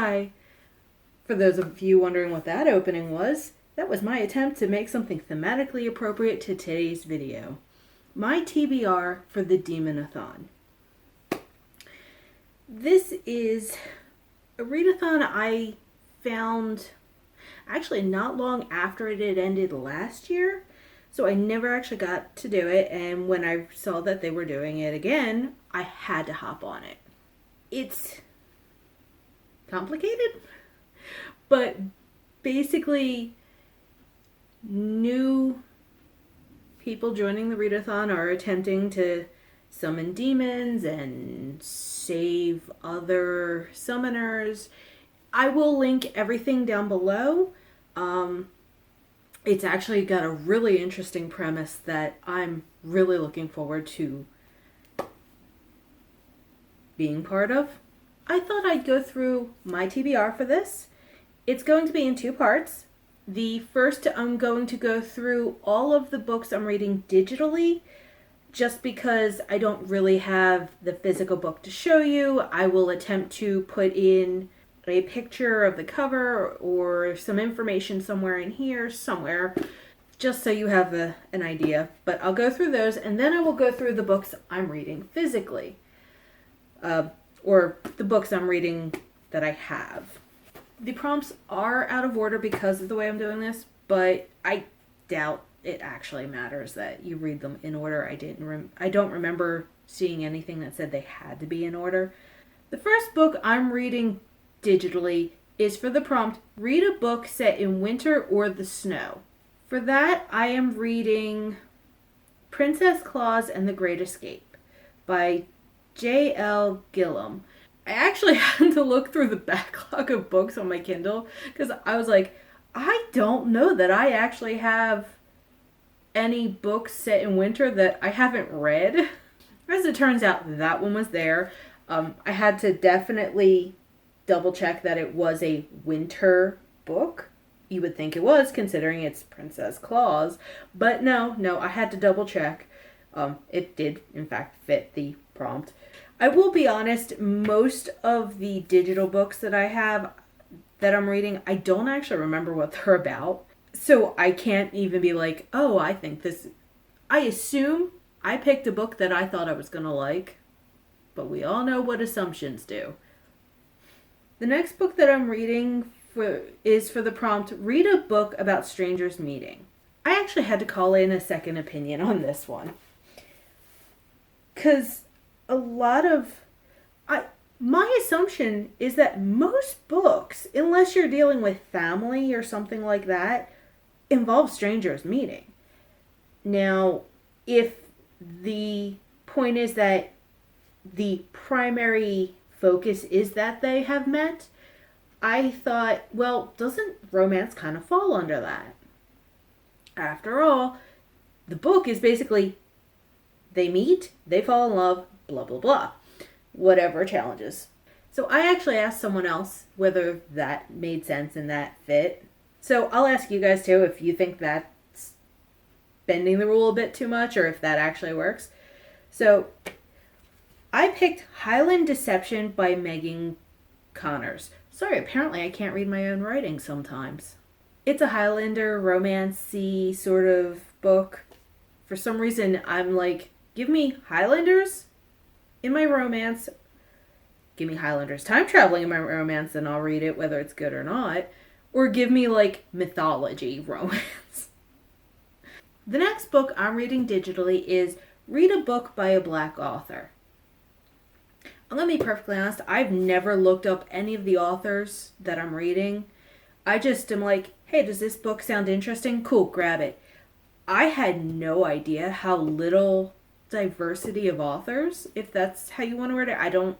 hi. For those of you wondering what that opening was, that was my attempt to make something thematically appropriate to today's video. My TBR for the Demon-a-thon. This is a readathon I found actually not long after it had ended last year, so I never actually got to do it, and when I saw that they were doing it again, I had to hop on it. It's complicated, but basically new people joining the readathon are attempting to summon demons and save other summoners. I will link everything down below. It's actually got a really interesting premise that I'm really looking forward to being part of. I thought I'd go through my TBR for this. It's going to be in two parts. The first, I'm going to go through all of the books I'm reading digitally, just because I don't really have the physical book to show you. I will attempt to put in a picture of the cover or some information somewhere in here, somewhere, just so you have an idea. But I'll go through those, and then I will go through the books I'm reading physically, or the books I'm reading that I have. The prompts are out of order because of the way I'm doing this, but I doubt it actually matters that you read them in order. I don't remember seeing anything that said they had to be in order. The first book I'm reading digitally is for the prompt, read a book set in winter or the snow. For that, I am reading Princess Claus and the Great Escape by J.L. Gillum. I actually had to look through the backlog of books on my Kindle because I was like, I don't know that I actually have any books set in winter that I haven't read. As it turns out, that one was there. I had to definitely double check that it was a winter book. You would think it was, considering it's Princess Claus, but no, I had to double check. It did, in fact, fit the prompt. I will be honest, most of the digital books that I have that I'm reading, I don't actually remember what they're about. So I can't even be like, oh, I think this... I assume I picked a book that I thought I was going to like, but we all know what assumptions do. The next book that I'm reading is for the prompt, read a book about strangers meeting. I actually had to call in a second opinion on this one. Because a lot of... my assumption is that most books, unless you're dealing with family or something like that, involve strangers meeting. Now, if the point is that the primary focus is that they have met, I thought, well, doesn't romance kind of fall under that? After all, the book is basically they meet, they fall in love, blah, blah, blah. Whatever challenges. So I actually asked someone else whether that made sense and that fit. So I'll ask you guys too if you think that's bending the rule a bit too much or if that actually works. So I picked Highland Deception by Megan Connors. Sorry, apparently I can't read my own writing sometimes. It's a Highlander romance-y sort of book. For some reason, I'm like, give me Highlanders in my romance. Give me Highlanders time traveling in my romance and I'll read it whether it's good or not. Or give me like mythology romance. The next book I'm reading digitally is Read a Book by a Black Author. I'm going to be perfectly honest, I've never looked up any of the authors that I'm reading. I just am like, hey, does this book sound interesting? Cool, grab it. I had no idea how little diversity of authors, if that's how you want to word it. I don't...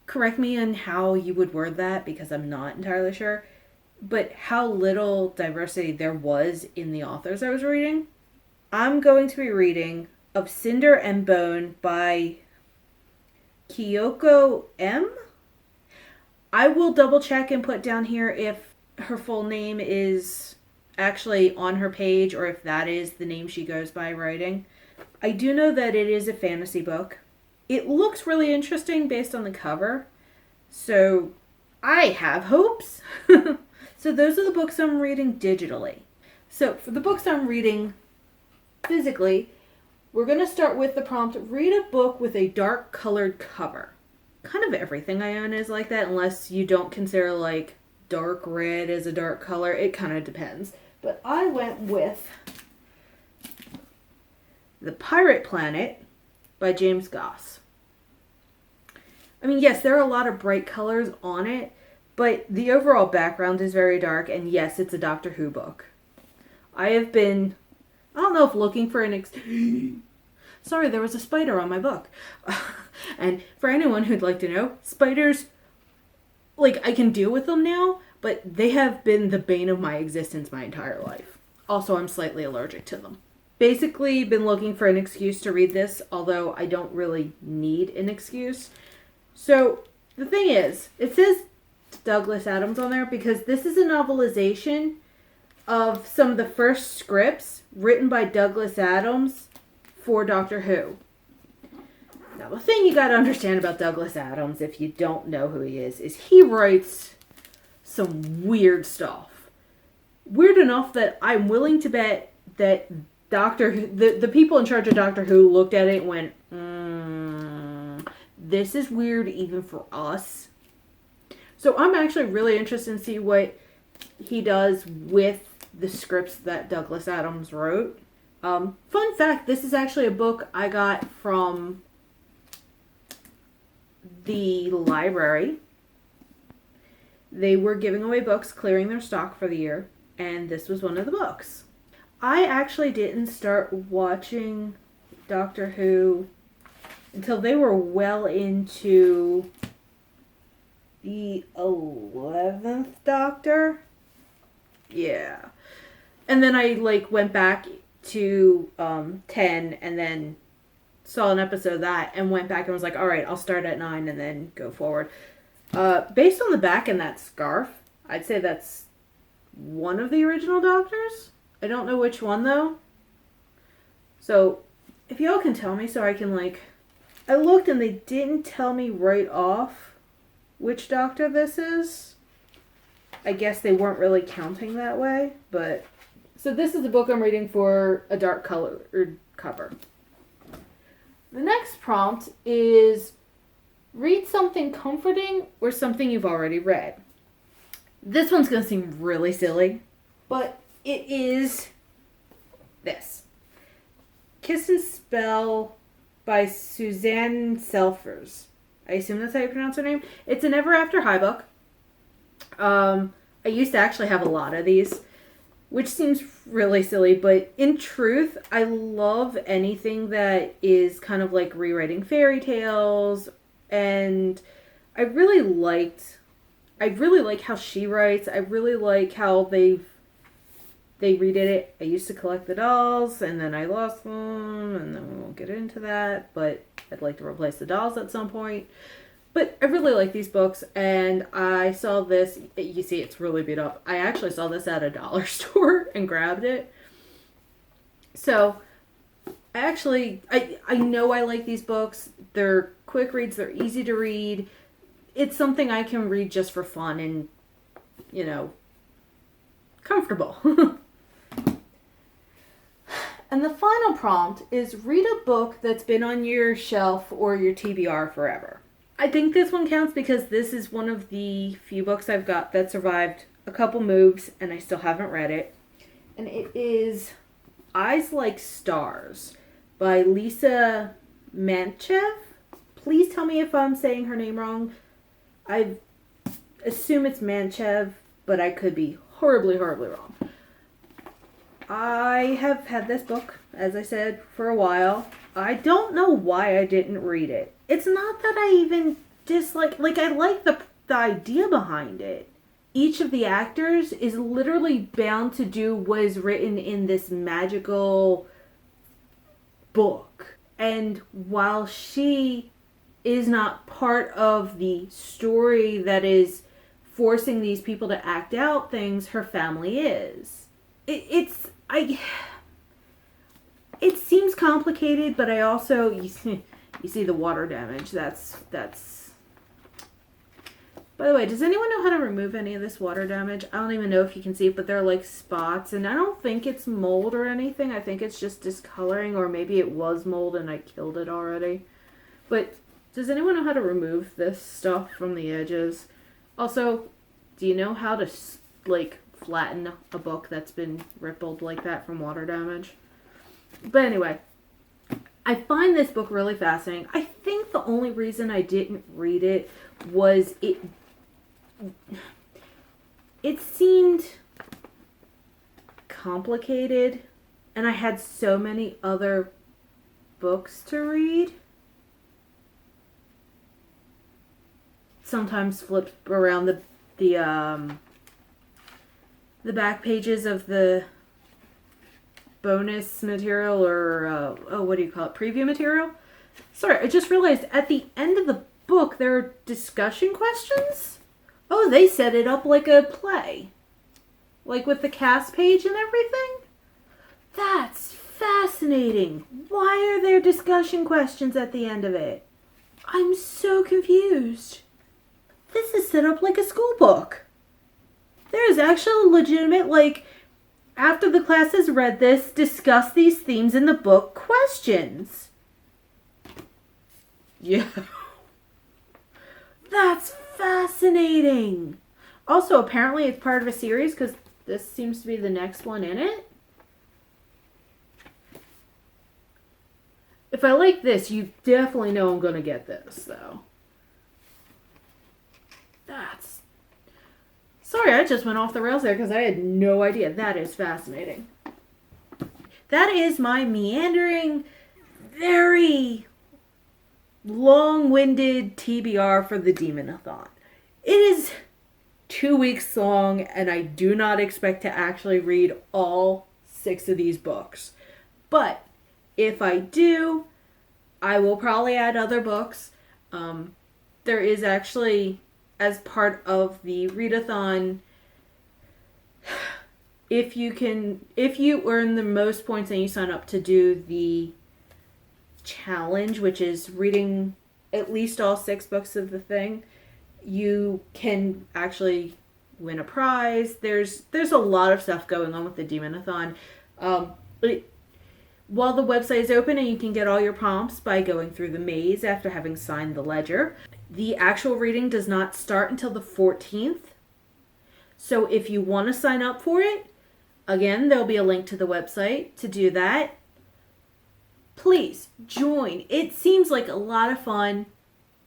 Correct me on how you would word that because I'm not entirely sure. But how little diversity there was in the authors I was reading. I'm going to be reading Of Cinder and Bone by Kyoko M. I will double check and put down here if her full name is actually on her page or if that is the name she goes by writing. I do know that it is a fantasy book. It looks really interesting based on the cover. So I have hopes. So those are the books I'm reading digitally. So for the books I'm reading physically, we're going to start with the prompt, read a book with a dark colored cover. Kind of everything I own is like that, unless you don't consider like dark red as a dark color. It kind of depends. But I went with The Pirate Planet by James Goss. I mean, yes, there are a lot of bright colors on it, but the overall background is very dark, and yes, it's a Doctor Who book. I have been, I don't know if looking for an Sorry, there was a spider on my book. And for anyone who'd like to know, spiders, like, I can deal with them now, but they have been the bane of my existence my entire life. Also, I'm slightly allergic to them. Basically, been looking for an excuse to read this, although I don't really need an excuse. So, the thing is, it says Douglas Adams on there because this is a novelization of some of the first scripts written by Douglas Adams for Doctor Who. Now, the thing you got to understand about Douglas Adams, if you don't know who he is he writes some weird stuff. Weird enough that I'm willing to bet that the people in charge of Doctor Who looked at it and went, this is weird even for us. So I'm actually really interested in see what he does with the scripts that Douglas Adams wrote. Fun fact, this is actually a book I got from the library. They were giving away books, clearing their stock for the year, and this was one of the books. I actually didn't start watching Doctor Who until they were well into the 11th Doctor. Yeah. And then I went back to 10 and then saw an episode of that and went back and was like, all right, I'll start at 9 and then go forward. Based on the back and that scarf, I'd say that's one of the original Doctors. I don't know which one though. So if y'all can tell me so I can I looked and they didn't tell me right off which Doctor this is. I guess they weren't really counting that way, but so this is the book I'm reading for a dark colored cover. The next prompt is read something comforting or something you've already read. This one's going to seem really silly, but it is this. Kiss and Spell by Suzanne Selfers. I assume that's how you pronounce her name. It's an Ever After High book. I used to actually have a lot of these, which seems really silly, but in truth, I love anything that is kind of like rewriting fairy tales, and I really like how she writes. I really like how they redid it. I used to collect the dolls, and then I lost them, and then we won't get into that, but I'd like to replace the dolls at some point. But I really like these books, and I saw this. You see, it's really beat up. I actually saw this at a dollar store and grabbed it. So, I know I like these books. They're quick reads. They're easy to read. It's something I can read just for fun and, comfortable. And the final prompt is read a book that's been on your shelf or your TBR forever. I think this one counts because this is one of the few books I've got that survived a couple moves and I still haven't read it. And it is Eyes Like Stars by Lisa Mantchev. Please tell me if I'm saying her name wrong. I assume it's Mantchev, but I could be horribly, horribly wrong. I have had this book, as I said, for a while. I don't know why I didn't read it. It's not that I even dislike, I like the idea behind it. Each of the actors is literally bound to do what is written in this magical book. And while she is not part of the story that is forcing these people to act out things, her family is. It seems complicated, but I also, you see the water damage. That's By the way, does anyone know how to remove any of this water damage? I don't even know if you can see it, but they're like spots, and I don't think it's mold or anything. I think it's just discoloring, or maybe it was mold and I killed it already. But does anyone know how to remove this stuff from the edges? Also, do you know how to, like, flatten a book that's been rippled like that from water damage? But anyway, I find this book really fascinating. I think the only reason I didn't read it was it seemed complicated, and I had so many other books to read. Sometimes flip around the back pages of the bonus material, or what do you call it, preview material. Sorry, I just realized at the end of the book there are discussion questions. Oh, they set it up like a play, like with the cast page and everything. That's fascinating. Why are there discussion questions at the end of it? I'm so confused. This is set up like a school book. There's actually a legitimate, like, after the class has read this, discuss these themes in the book questions. Yeah. That's fascinating. Also, apparently it's part of a series, because this seems to be the next one in it. If I like this, you definitely know I'm going to get this, though. That's... Sorry, I just went off the rails there because I had no idea. That is fascinating. That is my meandering, very long-winded TBR for the Demon-a-thon. It is 2 weeks long, and I do not expect to actually read all 6 of these books. But if I do, I will probably add other books. There is actually, as part of the readathon, if you earn the most points and you sign up to do the challenge, which is reading at least all 6 books of the thing, you can actually win a prize. There's a lot of stuff going on with the Demon-a-thon. While the website is open and you can get all your prompts by going through the maze after having signed the ledger, the actual reading does not start until the 14th. So if you want to sign up for it, again, there'll be a link to the website to do that. Please join. It seems like a lot of fun.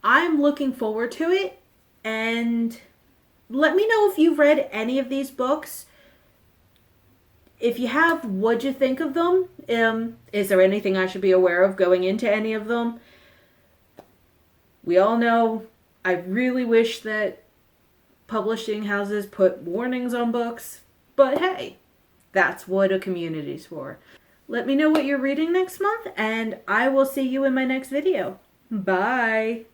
I'm looking forward to it. And let me know if you've read any of these books. If you have, what'd you think of them? Is there anything I should be aware of going into any of them? We all know I really wish that publishing houses put warnings on books. But hey, that's what a community's for. Let me know what you're reading next month, and I will see you in my next video. Bye!